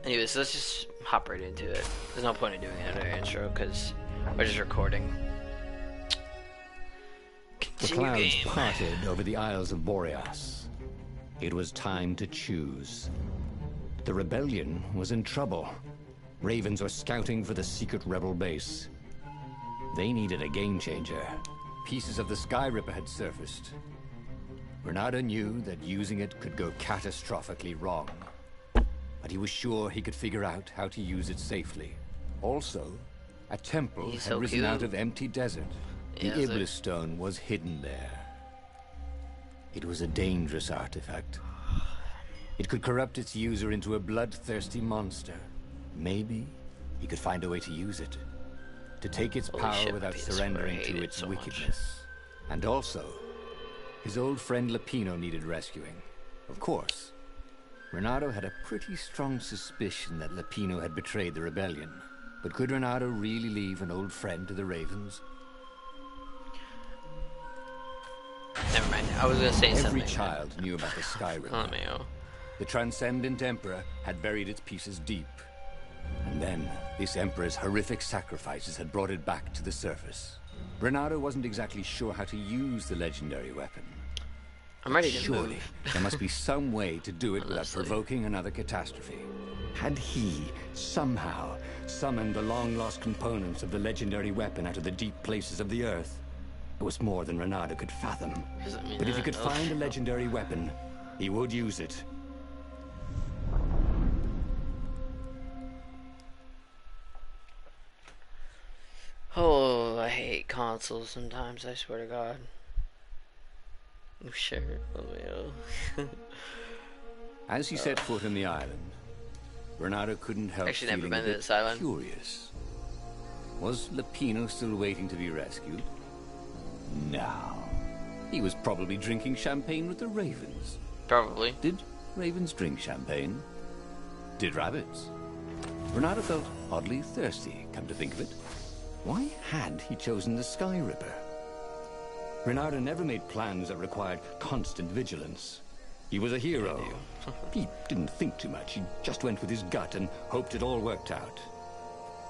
Anyways, let's just hop right into it. There's no point in doing another intro because we're just recording. The clouds parted over the Isles of Boreas. It was time to choose. The rebellion was in trouble. Ravens were scouting for the secret rebel base. They needed a game changer. Pieces of the Sky Ripper had surfaced. Bernardo knew that using it could go catastrophically wrong. But he was sure he could figure out how to use it safely. Also, a temple had risen out of empty desert. The Iblis Stone was hidden there. It was a dangerous artifact. It could corrupt its user into a bloodthirsty monster. Maybe he could find a way to use it. To take its power without surrendering to its wickedness. And also, his old friend Lapino needed rescuing. Of course, Renato had a pretty strong suspicion that Lapino had betrayed the rebellion. But could Renato really leave an old friend to the Ravens? Never mind. I was gonna say something. Every child knew about the Sky Ripper. The Transcendent Emperor had buried its pieces deep. And then, this Emperor's horrific sacrifices had brought it back to the surface. Renato wasn't exactly sure how to use the legendary weapon. I'm ready to Surely, move. there must be some way to do it without provoking another catastrophe. Had he, somehow, summoned the long-lost components of the legendary weapon out of the deep places of the Earth? It was more than Renato could fathom. But if he could find a legendary weapon, he would use it. Oh, I hate consoles sometimes, I swear to God. Oh, sure. As he set foot on the island, Renato couldn't help feeling a bit curious. Was Lapino still waiting to be rescued? No. He was probably drinking champagne with the ravens. Probably. Did ravens drink champagne? Did rabbits? Renato felt oddly thirsty, come to think of it. Why had he chosen the Sky Ripper? Renato never made plans that required constant vigilance. He was a hero. He didn't think too much. He just went with his gut and hoped it all worked out.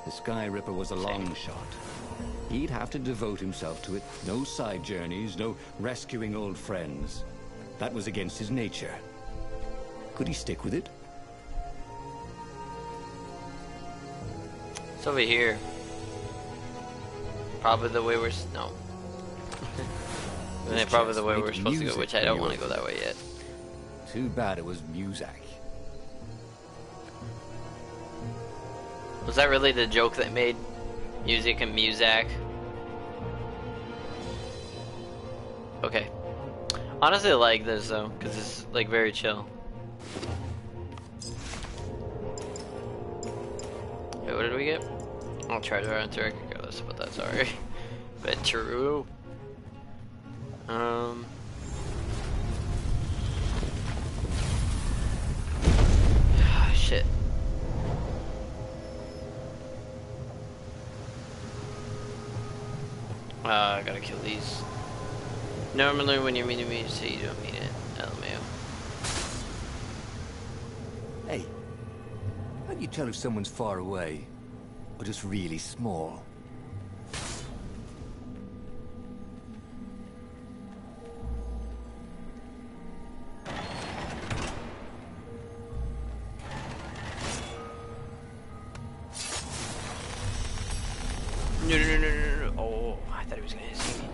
The Sky Ripper was a long shot. He'd have to devote himself to it. No side journeys, no rescuing old friends. That was against his nature. Could he stick with it? It's over here. Probably the way we're... No. Probably the way we're supposed to go, which I don't want to go that way yet. Too bad it was Muzak. Was that really the joke that made music and Muzak? Okay. Honestly, I like this though, because it's like very chill. Wait, what did we get? I'll try to run to regardless, but that's alright. But true. Shit. I gotta kill these. Normally when you're meaning me, you say you don't mean it. LMAO. Hey, how do you tell if someone's far away, or just really small? No. Oh, I thought he was gonna see me.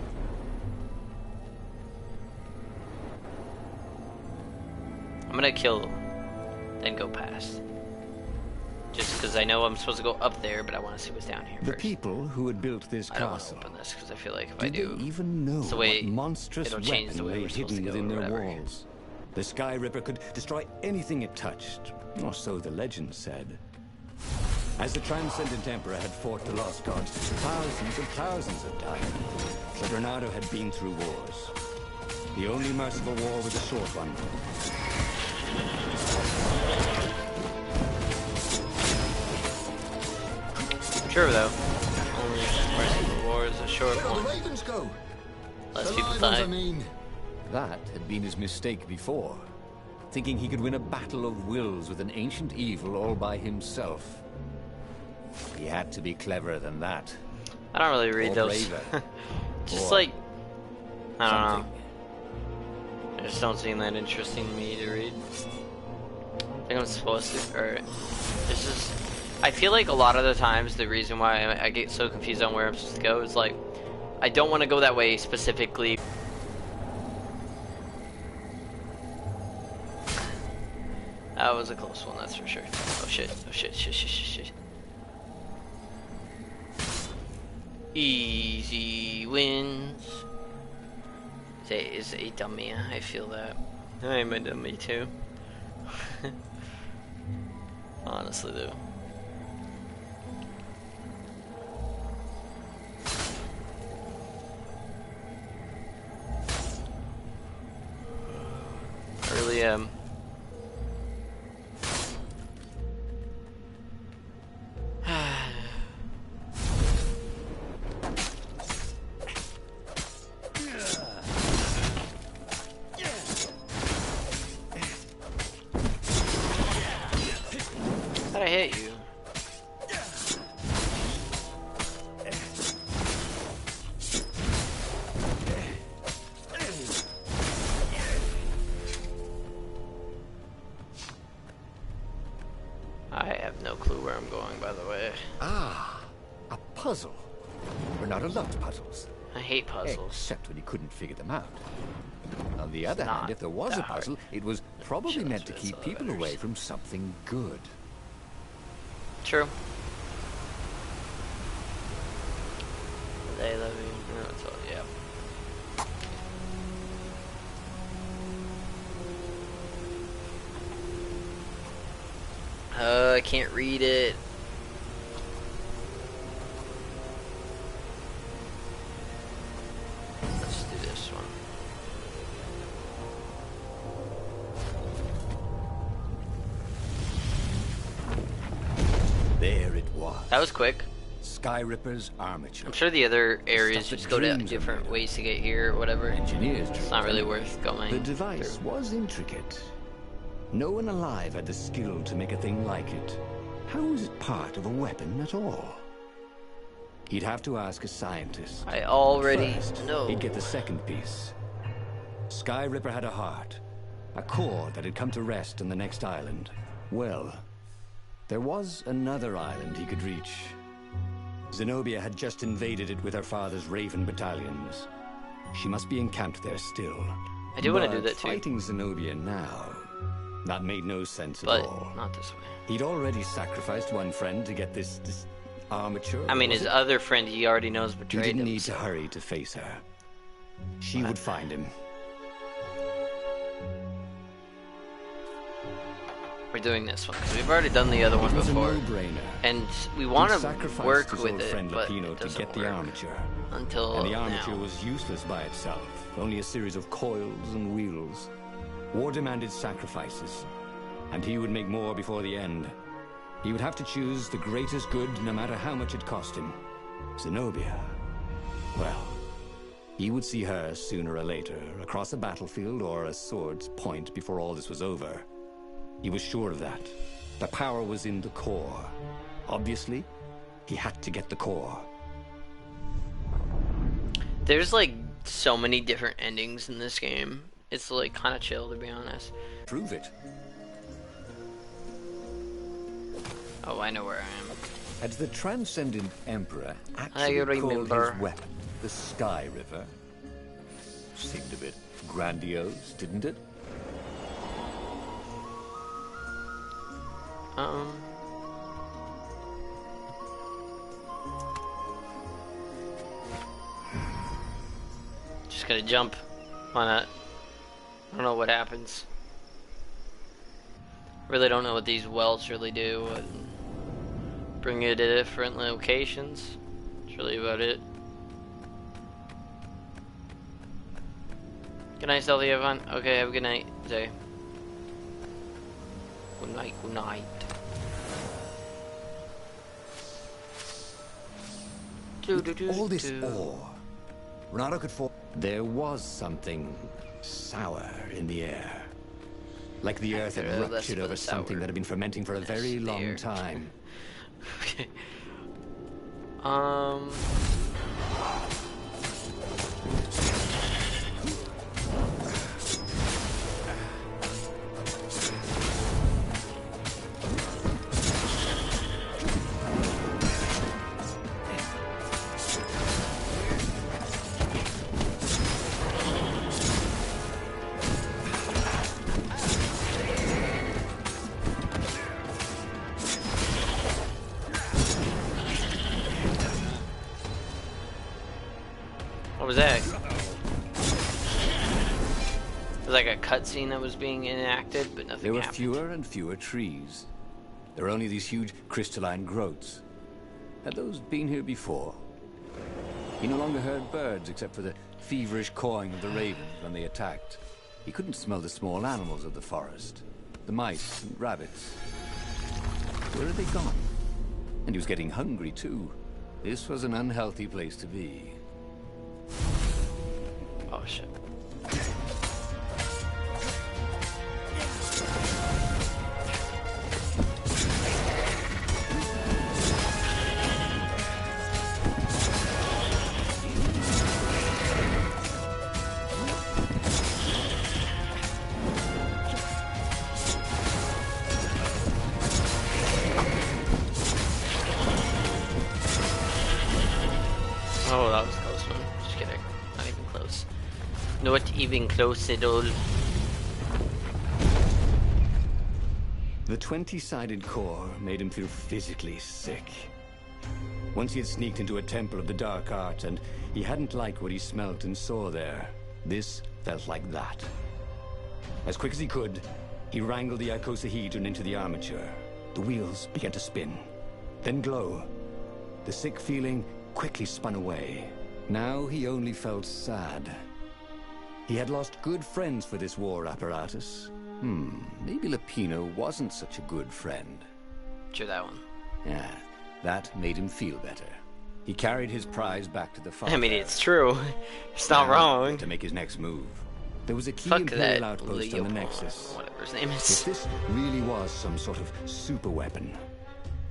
I'm gonna kill, then go past. Just because I know I'm supposed to go up there, but I want to see what's down here The first. people who had built this I don't want to castle, open this because I feel like if I did do, they even know it's the way what monstrous it'll change the weapon way lay we're supposed hidden to go within or their whatever. walls? The Sky Ripper could destroy anything it touched, or so the legend said. As the Transcendent Emperor had fought the Lost Gods, thousands and thousands had died. But Renato had been through wars. The only merciful war was a short one. True though. Only merciful war is a short one. The ravens go. Less The people lions, die. I mean. That had been his mistake before. thinking he could win a battle of wills with an ancient evil all by himself. He had to be cleverer than that. I don't really read Or those. braver. Just Or like, I don't something. know. They just don't seem that interesting to me to read. I think I'm supposed to, or it's just, I feel like a lot of the times the reason why I get so confused on where I'm supposed to go is like, I don't want to go that way specifically. That was a close one, that's for sure. Oh shit, oh shit, shit, shit, shit, shit. Easy wins. Is a dummy, I feel that. I'm a dummy too. Honestly though. I really am. How'd I hit you? I have no clue where I'm going, by the way. Ah, a puzzle. We're not allowed puzzles. I hate puzzles. Except when you couldn't figure them out. On the other not hand, if there was a that hard. puzzle, it was probably Sure, meant to that's keep all that people matters. away from something good. True. They love you. No, it's all, yeah. I can't read it. Let's do this one. There it was. That was quick. Skyripper's armature. I'm sure the other areas Stuff that just go to dreams are different made of. ways to get here or whatever. Engineers. It's not really worth going. The device was intricate. No one alive had the skill to make a thing like it. How was it part of a weapon at all? He'd have to ask a scientist. I already First, know. he'd get the second piece. Skyripper had a heart, a core that had come to rest on the next island. Well, there was another island he could reach. Zenobia had just invaded it with her father's Raven battalions. She must be encamped there still. I do want to do But that too, fighting Zenobia now, that made no sense but at all. not this way. He'd already sacrificed one friend to get this armature. I mean, was his it? other friend he already knows He betrayed didn't him. need to so- hurry to face her. She would find him. We're doing this one because we've already done the other one It was before, a no-brainer. and we want He'd to sacrificed work his with old it, friend but Lapino it to doesn't get the work armature. until And the armature now. was useless by itself, only a series of coils and wheels. War demanded sacrifices, and he would make more before the end. He would have to choose the greatest good, no matter how much it cost him. Zenobia. Well, he would see her sooner or later, across a battlefield or a sword's point before all this was over. He was sure of that. The power was in the core. Obviously, he had to get the core. There's like so many different endings in this game. It's like kind of chill, to be honest. Prove it. Oh, I know where I am. Had the Transcendent Emperor I actually called remember. his weapon the Sky River? Seemed a bit grandiose, didn't it? Just gonna jump on it. I don't know what happens. Really don't know what these wells really do. And bring you to different locations. That's really about it. Good night, Stealthy, everyone. Okay, have a good night, Zay. Good night, good night. All this ore. Renato could fall. There was something sour in the air. like the earth had ruptured over something that had been fermenting for a very long time. Okay. What was that? It was like a cutscene that was being enacted, but nothing There were happened. fewer and fewer trees. There were only these huge crystalline growths. Had those been here before? He no longer heard birds except for the feverish cawing of the ravens when they attacked. He couldn't smell the small animals of the forest. The mice and rabbits. Where had they gone? And he was getting hungry too. This was an unhealthy place to be. Oh shit. Oh, that was a close one. Just kidding. Not even close. Not even close at all. The 20-sided core made him feel physically sick. Once he had sneaked into a temple of the dark arts, and he hadn't liked what he smelt and saw there. This felt like that. As quick as he could, he wrangled the icosahedron into the armature. The wheels began to spin, then glow. The sick feeling quickly spun away. Now he only felt sad. He had lost good friends for this war apparatus. Maybe Lapino wasn't such a good friend. Sure, that one. Yeah, that made him feel better. He carried his prize back to the farm. I mean, it's true. It's not wrong. To make his next move. There was a key Fuck Imperial that outpost on the Leopold, Nexus. whatever his name If is. this really was some sort of super weapon,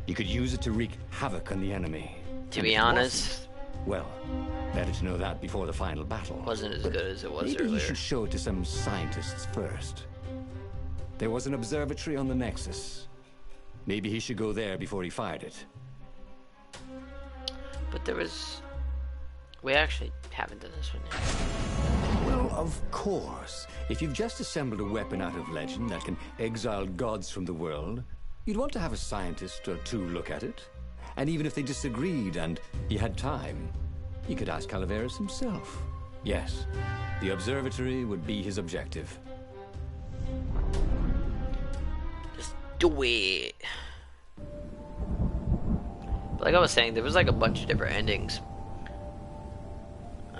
he could use it to wreak havoc on the enemy. To And be if it honest, wasn't, well, better to know that before the final battle. wasn't as But good as it was maybe earlier. he should show it to some scientists first. There was an observatory on the Nexus. Maybe he should go there before he fired it. But there was... We actually haven't done this one yet. Well, of course. If you've just assembled a weapon out of legend that can exile gods from the world, you'd want to have a scientist or two look at it. And even if they disagreed and he had time, he could ask Calaveras himself. Yes, the observatory would be his objective. Just do it. But like I was saying, there was like a bunch of different endings.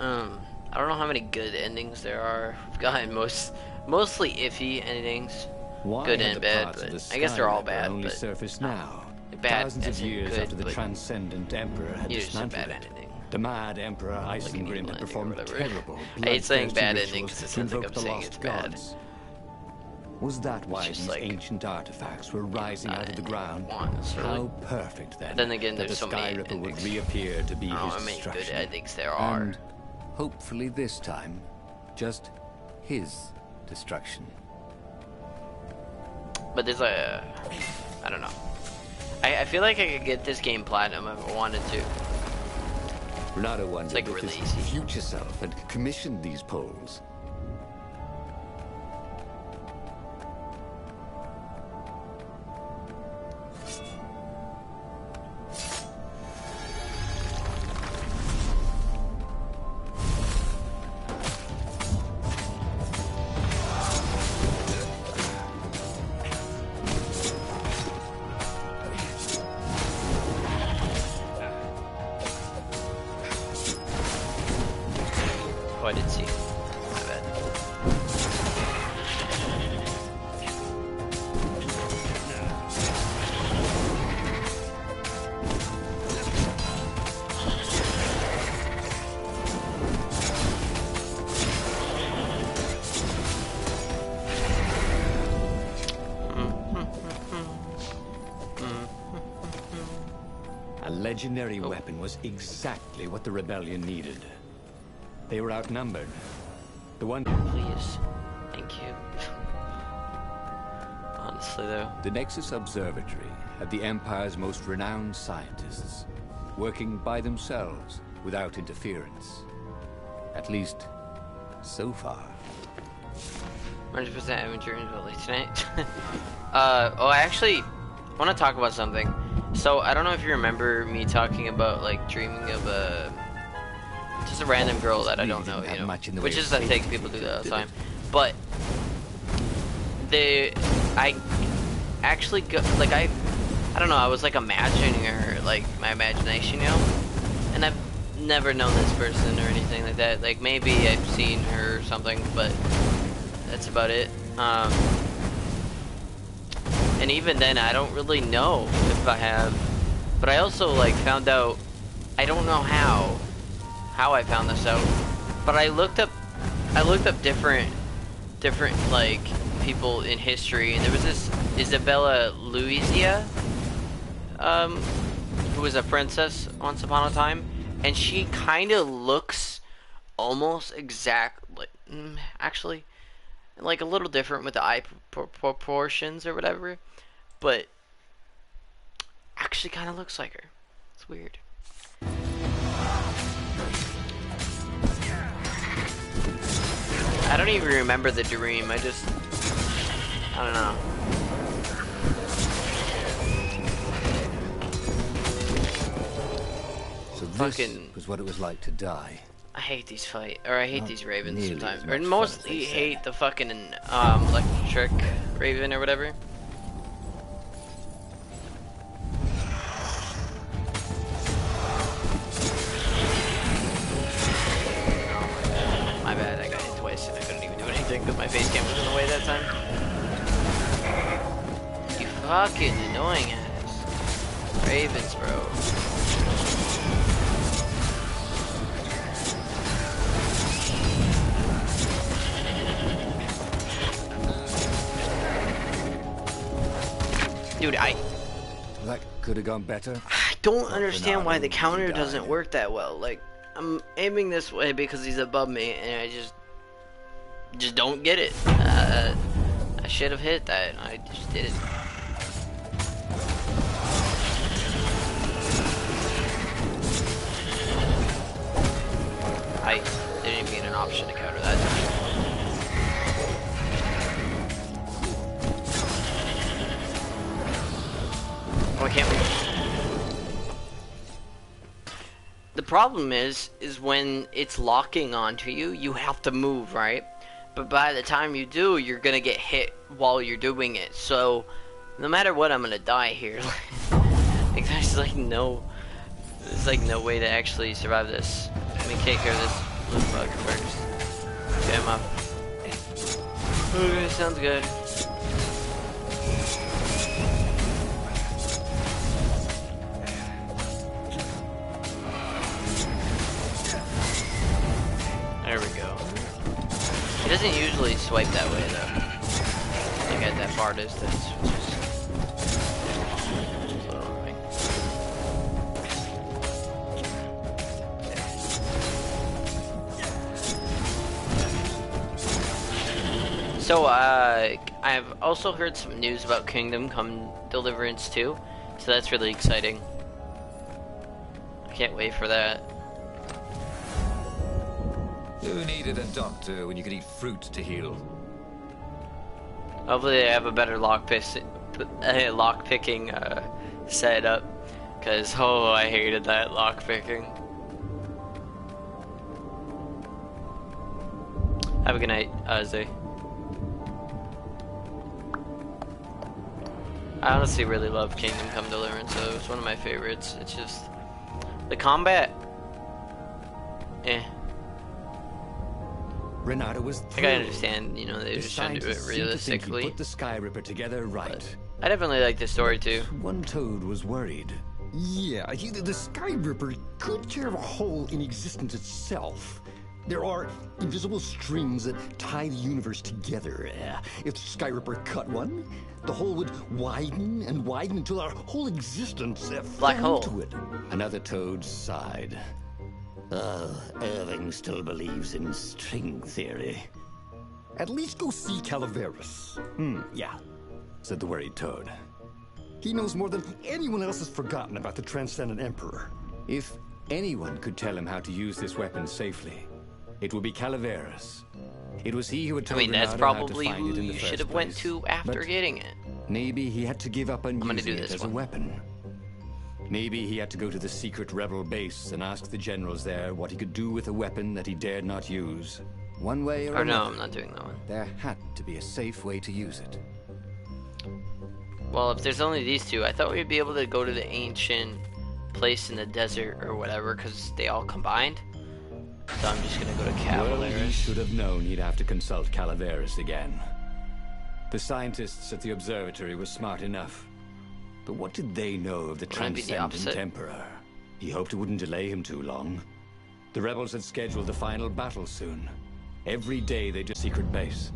I don't know how many good endings there are. We've gotten mostly iffy endings. Why Good had and the bad, parts of but the I guess they're all Sky River bad, only but surfaced now? bad Thousands of as in years good, after the but transcendent emperor had it's just a dismantled bad it. ending. The mad emperor Like an Isengrim evil had ending or performed whatever. terrible, I hate saying bloodthirsty bad rituals ending 'cause it to sounds like invoke I'm the saying lost it's bad. gods. Was that why just these like, ancient artifacts were rising out of the ground? want necessarily. How perfect then, But then again, that there's the so many Sky Ripper would endings. reappear to be I don't know his how many good destruction. endings there are. And hopefully this time, just his destruction. But there's a... I don't know. I feel like I could get this game platinum if I wanted to. Renato wondered like if really his easy. future self had commissioned these poles. Oh, I did see. My bad. A legendary weapon was exactly what the rebellion needed. They were outnumbered. The one... Please. Thank you. Honestly, though. The Nexus Observatory had the Empire's most renowned scientists, working by themselves without interference. At least, so far. 100% Avenger in Valley tonight. I actually want to talk about something. So, I don't know if you remember me talking about, like, dreaming of just a random girl that I don't know, you know, which is, I think, people do that all the time. But, I actually, like, I don't know, I was, like, imagining her, like, my imagination, you know? And I've never known this person or anything like that. Like, maybe I've seen her or something, but that's about it. And even then, I don't really know if I have. But I also, like, found out, I don't know how I found this out, but I looked up different, like, people in history, and there was this Isabella Louisia, who was a princess once upon a time, and she kind of looks almost exactly, actually, like a little different with the eye proportions or whatever, but actually kind of looks like her. It's weird. I don't even remember the dream. I don't know. So this was what it was like to die. I hate these I hate these ravens sometimes. Or mostly hate the fucking electric raven or whatever. My bad, I got hit twice and I couldn't even do anything because my face cam was in the way that time. You fucking annoying ass. Ravens, bro. Dude, that could have gone better. I don't understand why the counter doesn't work that well. Like, I'm aiming this way because he's above me, and I just don't get it. I should have hit that. I just did it. I didn't even get an option to counter that time. Why can't we? The problem is when it's locking onto you, you have to move, right? But by the time you do, you're gonna get hit while you're doing it. So, no matter what, I'm gonna die here. Like, there's like no way to actually survive this. Let me take care of this blue bug first. Get him up. Okay, sounds good. There we go. It doesn't usually swipe that way though. Like at that far distance, which is a little annoying. So I've also heard some news about Kingdom Come Deliverance 2, so that's really exciting. I can't wait for that. Who needed a doctor when you could eat fruit to heal? Hopefully they have a better lockpicking setup, because oh, I hated that lockpicking. Have a good night, Zay. I honestly really love Kingdom Come Deliverance, so it's one of my favorites. It's just the combat. Renata was like, I understand, you know, they just trying to do it realistically. Put the Sky Ripper together right. I definitely like the story too. One Toad was worried. Yeah, the Sky Ripper could carve a hole in existence itself. There are invisible strings that tie the universe together. If Skyripper cut one, the hole would widen and widen until our whole existence Black fell hole. into it. Another toad sighed. Irving still believes in string theory. At least go see Calaveras. Yeah, said the worried toad. He knows more than anyone else has forgotten about the Transcendent Emperor. If anyone could tell him how to use this weapon safely, it would be Calaveras. It was he who had I told mean, that's Renato how to probably find who it in the you first should have went place. to after But getting it. maybe he had to give up on gonna using do it this as one. a weapon. Maybe he had to go to the secret rebel base and ask the generals there what he could do with a weapon that he dared not use. One way or Or no, another, I'm not doing that one. there had to be a safe way to use it. Well, if there's only these two, I thought we'd be able to go to the ancient place in the desert or whatever, because they all combined. So I'm just gonna go to Well, he Cavaliers. should have known he'd have to consult Calaveras again. The scientists at the observatory were smart enough. But what did they know of the Wouldn't it be the Transcendent opposite? Emperor? He hoped it wouldn't delay him too long. The rebels had scheduled the final battle soon. Every day they did secret base.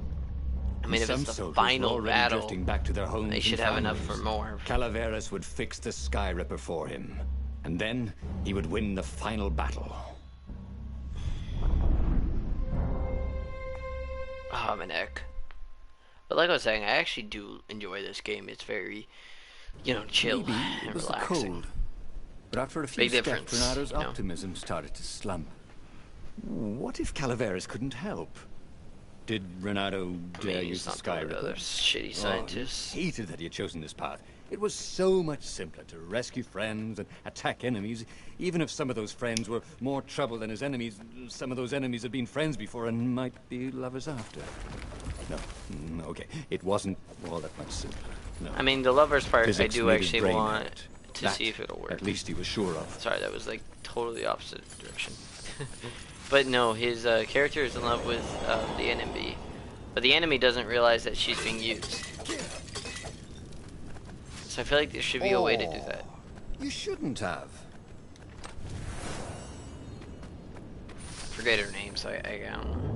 I mean, if Some it's the soldiers were final already battle, drifting back to their homes they and should have enough for families. more. Calaveras would fix the Skyripper for him, and then he would win the final battle. Oh, my neck. But like I was saying, I actually do enjoy this game. It's very, you know, chill Maybe it and was the relaxing. cold. But after a few Big steps, difference, Renato's you know. optimism started to slump. What if Calaveras couldn't help? Did Renato I mean, dare he's use the not the other Skyripper? shitty scientists. He hated that he had chosen this path. It was so much simpler to rescue friends and attack enemies. Even if some of those friends were more trouble than his enemies, some of those enemies had been friends before and might be lovers after. No, okay, it wasn't all that much simpler. No. I mean, the lovers part, Physics I do needed actually brain want hurt. to That, see if it'll work. At least he was sure of. Sorry, that was like totally opposite direction. But no, his character is in love with the enemy. But the enemy doesn't realize that she's being used. So I feel like there should be a way to do that. You shouldn't have. Forget her name, so I don't know.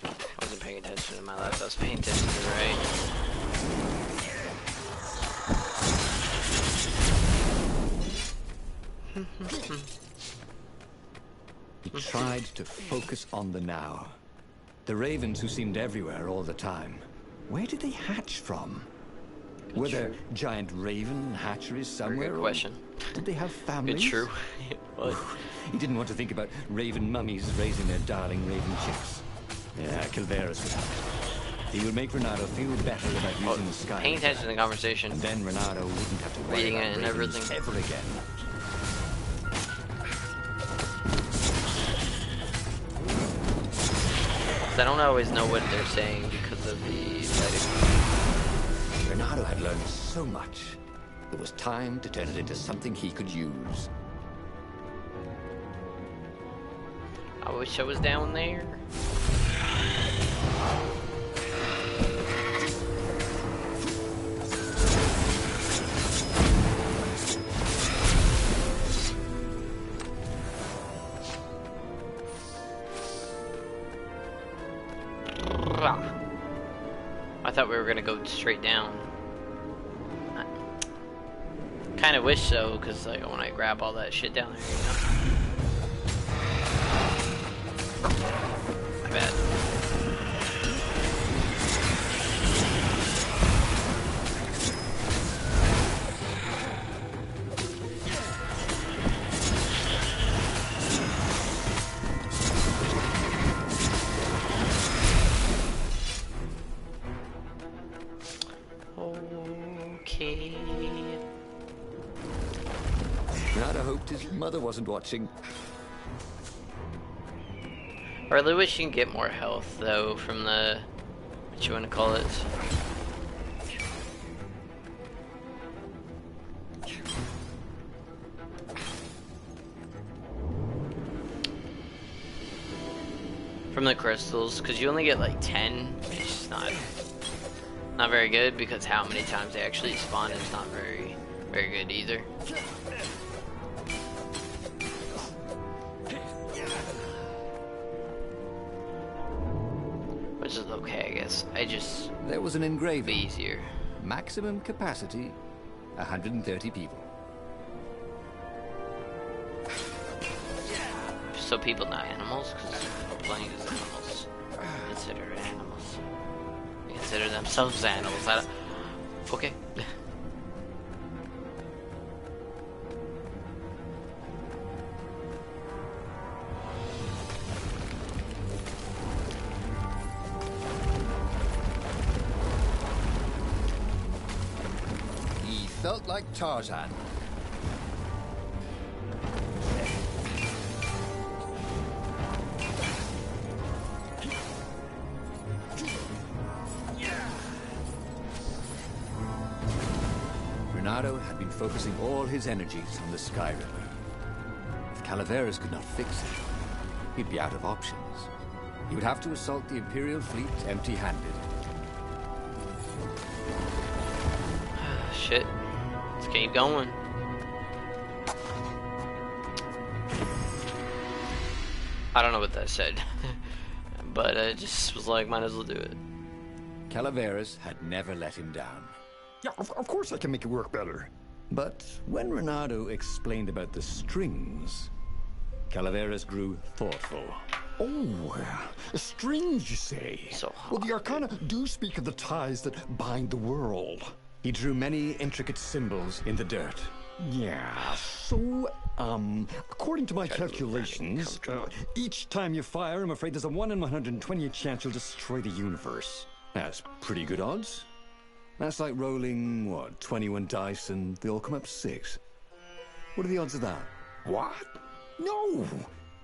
I wasn't paying attention to my left, I was paying attention to the right. He tried to focus on the now. The ravens who seemed everywhere all the time. Where did they hatch from? Were there giant raven hatcheries somewhere? Good or question. Did they have families? Good true. What? He didn't want to think about raven mummies raising their darling raven chicks. Yeah, Calaveras would help. He would make Renato feel better about using the sky. Paying attention to the conversation. And then Renato wouldn't have to worry Reading about it and ravens everything. ever again. I don't always know what they're saying because of the lighting. Renato had learned so much. It was time to turn it into something he could use. I wish I was down there. I thought we were gonna go straight down. Kind of wish so, because like when I grab all that shit down there, you know. My bad. Okay. Renato hoped his mother wasn't watching. I really wish you can get more health though from the, what you want to call it. from the crystals, because you only get like 10. It's just not very good, because how many times they actually spawn is not very good either. Which is okay, I guess. There was an engraving. Be easier. Maximum capacity, 130 people. So people, not animals, because we're playing as animals. Consider animals. They consider themselves animals. Okay. He felt like Tarzan. Renato had been focusing all his energies on the Sky River. If Calaveras could not fix it, he'd be out of options. He would have to assault the Imperial fleet empty-handed. Shit. Let's keep going. I don't know what that said. But I just was like, might as well do it. Calaveras had never let him down. Yeah, of course I can make it work better. But when Renato explained about the strings, Calaveras grew thoughtful. Oh, strings, you say? So well, the Arcana do speak of the ties that bind the world. He drew many intricate symbols in the dirt. Yeah, so, according to my calculations, each time you fire, I'm afraid there's a 1 in 128 chance you'll destroy the universe. That's pretty good odds. That's like rolling, what, 21 dice and they all come up 6. What are the odds of that? What? No!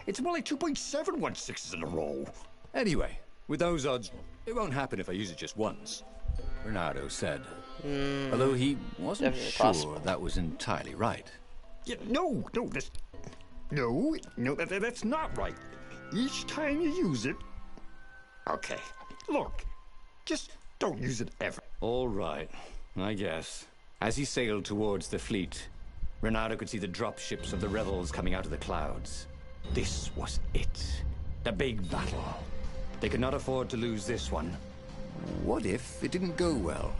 It's more like 2.716s in a row. Anyway, with those odds, it won't happen if I use it just once, Renato said. Although he wasn't sure possible. that was entirely right. Yeah, no, that's not right. Each time you use it... Okay, look, just don't use it ever. All right, I guess. As he sailed towards the fleet, Renato could see the drop ships of the rebels coming out of the clouds. This was it. The big battle. They could not afford to lose this one. What if it didn't go well?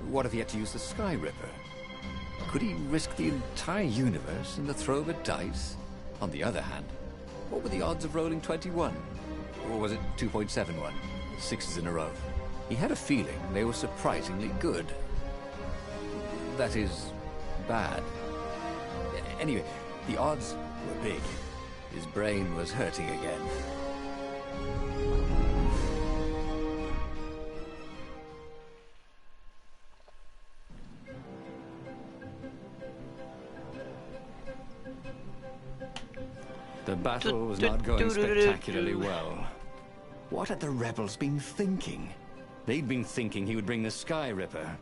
What if he had to use the Sky Ripper? Could he risk the entire universe in the throw of a dice? On the other hand, what were the odds of rolling 21? Or was it 2.71? 6s in a row. He had a feeling they were surprisingly good. That is, bad. Anyway, the odds were big. His brain was hurting again. The battle was not going spectacularly well. What had the rebels been thinking? They'd been thinking he would bring the Sky Ripper.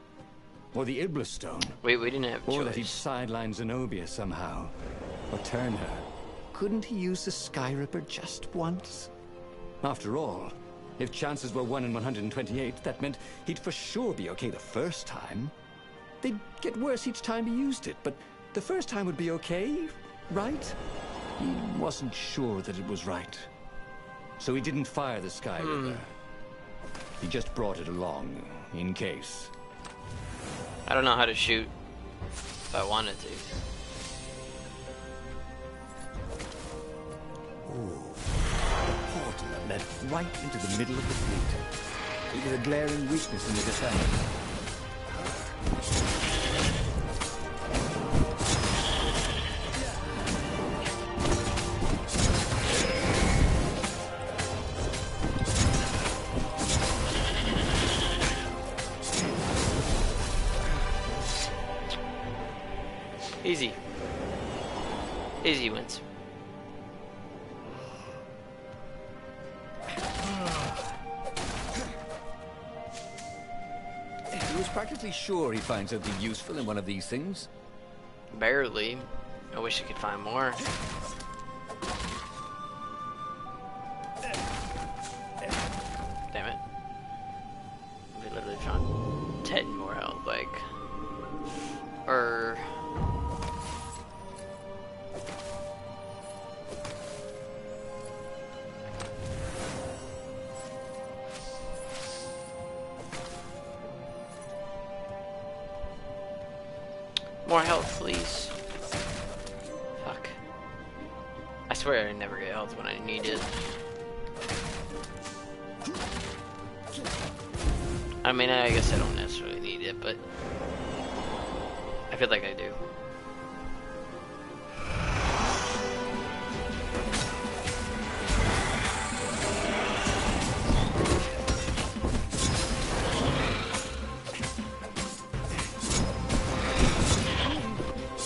Or the Iblis Stone. Wait, we didn't have Or that he'd choice. sideline Zenobia somehow. Or turn her. Couldn't he use the Sky Ripper just once? After all, if chances were 1 in 128, that meant he'd for sure be okay the first time. They'd get worse each time he used it, but the first time would be okay, right? He wasn't sure that it was right. So he didn't fire the Sky Ripper. He just brought it along, in case. I don't know how to shoot if I wanted to. A portal that led right into the middle of the fleet. It was a glaring weakness in the defense. Easy. Easy wins. He was practically sure he'd find something useful in one of these things. Barely. I wish I could find more. More health, please. Fuck. I swear I never get health when I need it. I mean, I guess I don't necessarily need it, but I feel like I do.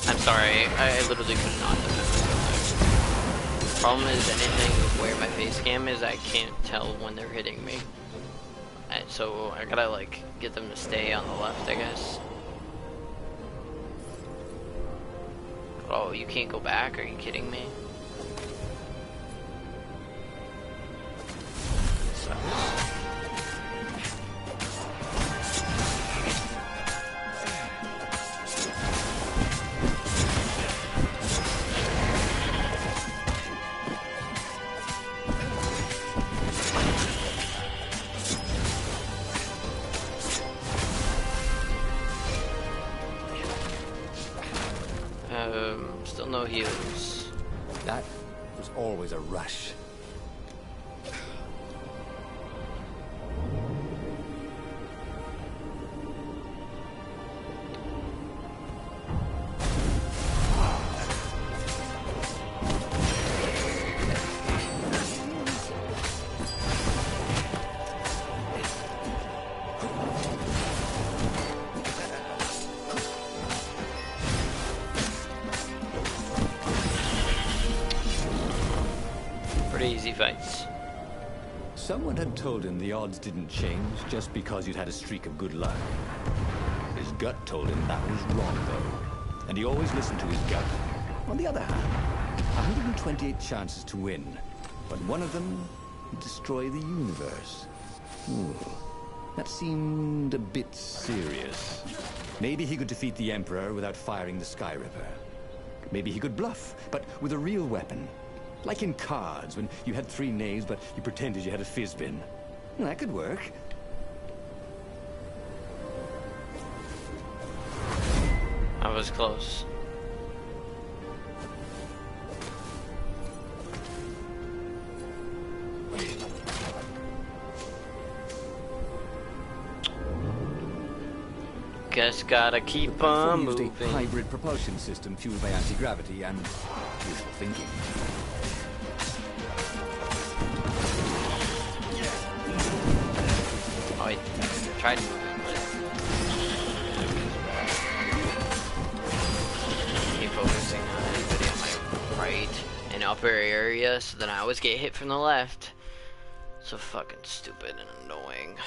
I'm sorry, I literally could not have done that. Problem is, anything where my face cam is, I can't tell when they're hitting me. And so I gotta like get them to stay on the left, I guess. Oh, you can't go back? Are you kidding me? Sucks. Still no heals. That was always a rush. Easy fights. Someone had told him the odds didn't change just because you'd had a streak of good luck. His gut told him that was wrong, though. And he always listened to his gut. On the other hand, 128 chances to win. But one of them would destroy the universe. Ooh, that seemed a bit serious. Maybe he could defeat the Emperor without firing the Sky Ripper. Maybe he could bluff, but with a real weapon. Like in cards, when you had 3 knaves, but you pretended you had a fizbin. That could work. I was close. Guess gotta keep on moving. Used a hybrid propulsion system fueled by anti-gravity and wishful thinking. Oh, I tried moving, but keep focusing on anybody on my right and upper area, so then I always get hit from the left. So fucking stupid and annoying.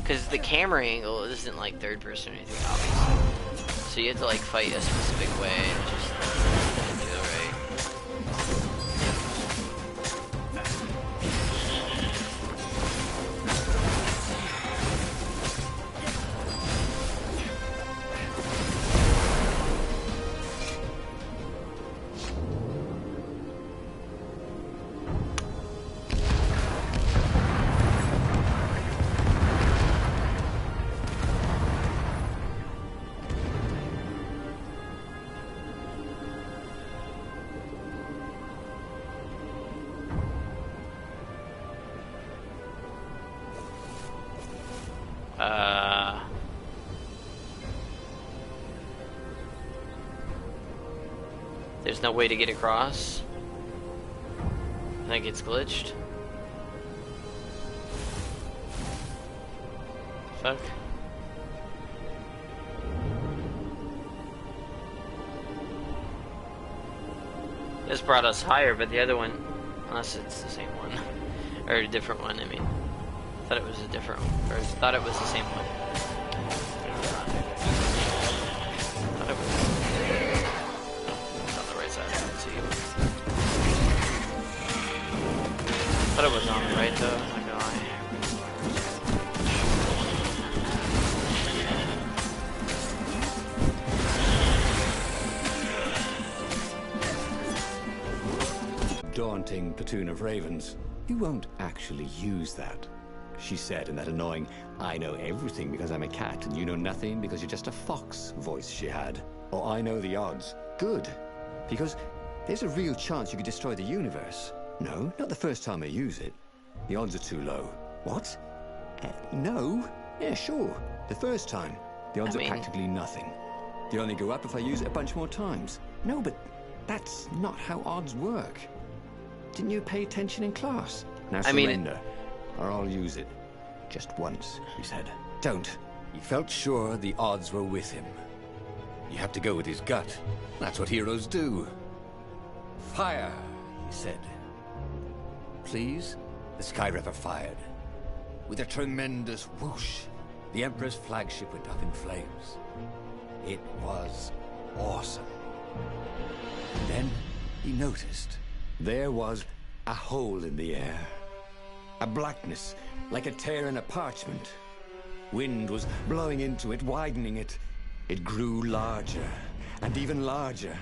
Because the camera angle isn't like third person or anything, obviously. So you have to like fight a specific way and it just doesn't feel right. There's no way to get across. I think it's glitched. Fuck. This brought us higher, but the other one, unless it's the same one, or a different one, I mean. Thought it was a different one, or thought it was the same one. Thought it was. It's on the right side, I can see. Thought it was on the right though, I'm not gonna lie. Daunting platoon of ravens. You won't actually use that, she said in that annoying, I know everything because I'm a cat and you know nothing because you're just a fox voice she had. Oh, I know the odds. Good. Because there's a real chance you could destroy the universe. No, not the first time I use it. The odds are too low. What? No? Yeah, sure. The first time. The odds are practically nothing. They only go up if I use it a bunch more times. No, but that's not how odds work. Didn't you pay attention in class? Now surrender, or I'll use it. Just once, he said. Don't. He felt sure the odds were with him. You have to go with his gut. That's what heroes do. Fire, he said. Please? The Skyripper fired. With a tremendous whoosh, the Emperor's flagship went up in flames. It was awesome. And then he noticed. There was a hole in the air. A blackness, like a tear in a parchment. Wind was blowing into it, widening it. It grew larger, and even larger.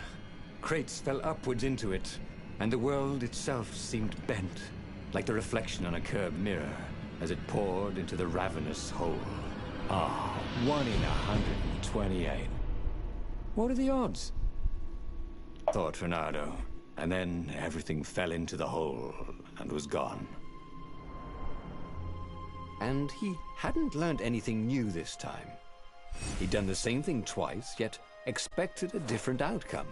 Crates fell upwards into it, and the world itself seemed bent, like the reflection on a curved mirror, as it poured into the ravenous hole. Ah, 1 in 128. What are the odds? Thought Fernando, and then everything fell into the hole and was gone. And he hadn't learned anything new this time. He'd done the same thing twice, yet expected a different outcome.